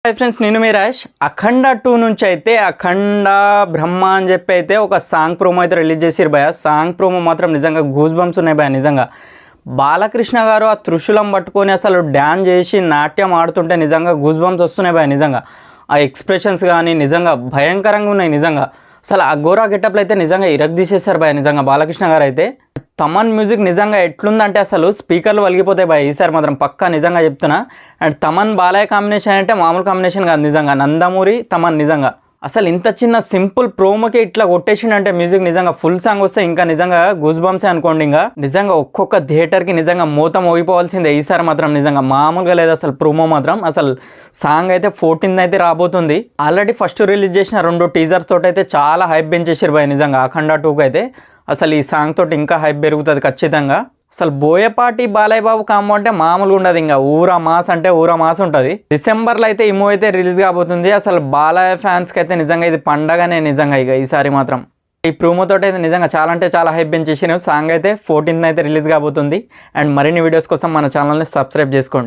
Hi friends, నేను మీ రాష్. అఖండ 2 నుంచి అయితే అఖండ బ్రహ్మ అని చెప్పి అయితే ఒక సాంగ్ ప్రోమో అయితే రిలీజ్ చేసిరు భయ. సాంగ్ ప్రోమో మాత్రం నిజంగా గూస్ బంప్స్ ఉన్నాయి భయ. నిజంగా బాలకృష్ణ గారు ఆ త్రిశూలం పట్టుకొని అసలు డ్యాన్స్ చేసి నాట్యం ఆడుతుంటే నిజంగా గూస్ బంప్స్ వస్తున్నాయి భయ. నిజంగా ఆ ఎక్స్ప్రెషన్స్ కానీ నిజంగా భయంకరంగా ఉన్నాయి. నిజంగా అసలు ఆ గోరా గెటప్లు అయితే నిజంగా ఇరగదీసేశారు భయ. నిజంగా బాలకృష్ణ గారు అయితే తమన్ మ్యూజిక్ నిజంగా ఎట్లుందంటే అసలు స్పీకర్లు వలిగిపోతాయి భయ. ఈసారి మాత్రం పక్కా నిజంగా చెప్తున్నా. అండ్ తమన్ బాలయ్య కాంబినేషన్ అంటే మామూలు కాంబినేషన్ కాదు. నిజంగా నందమూరి తమన్ నిజంగా అసలు ఇంత చిన్న సింపుల్ ప్రోమోకి ఇట్లా కొట్టేసిండంటే మ్యూజిక్ నిజంగా ఫుల్ సాంగ్ వస్తే ఇంకా నిజంగా గూస్ బంప్సే అనుకోండి. ఇంకా నిజంగా ఒక్కొక్క థియేటర్కి నిజంగా మూత మోగిపోవాల్సిందే ఈసారి మాత్రం. నిజంగా మామూలుగా లేదు అసలు ప్రోమో మాత్రం. అసలు సాంగ్ అయితే 14th అయితే రాబోతుంది. ఆల్రెడీ ఫస్ట్ రిలీజ్ చేసిన 2 టీజర్స్ తోటి అయితే చాలా హైప్ పెంచేసారు భయ. నిజంగా అఖండ 2కి అయితే అసలు ఈ సాంగ్ తోటి ఇంకా హైప్ పెరుగుతుంది ఖచ్చితంగా. అసలు బోయపాటి బాలయ్య బాబు కాంబో అంటే మామూలుగా ఉండదు. ఇంకా ఊరా మాస్ అంటే ఊరా మాస్ ఉంటుంది. డిసెంబర్లో అయితే ఈ మూవీ అయితే రిలీజ్ కాబోతుంది. అసలు బాలయ్య ఫ్యాన్స్కి అయితే నిజంగా ఇది పండగనే నిజంగా. ఇక ఈసారి మాత్రం ఈ ప్రోమో తోటి అయితే నిజంగా చాలా అంటే చాలా హైప్ పెంచేసిన సాంగ్ అయితే 14th అయితే రిలీజ్ కాబోతుంది. అండ్ మరిన్ని వీడియోస్ కోసం మన ఛానల్ని సబ్స్క్రైబ్ చేసుకోండి.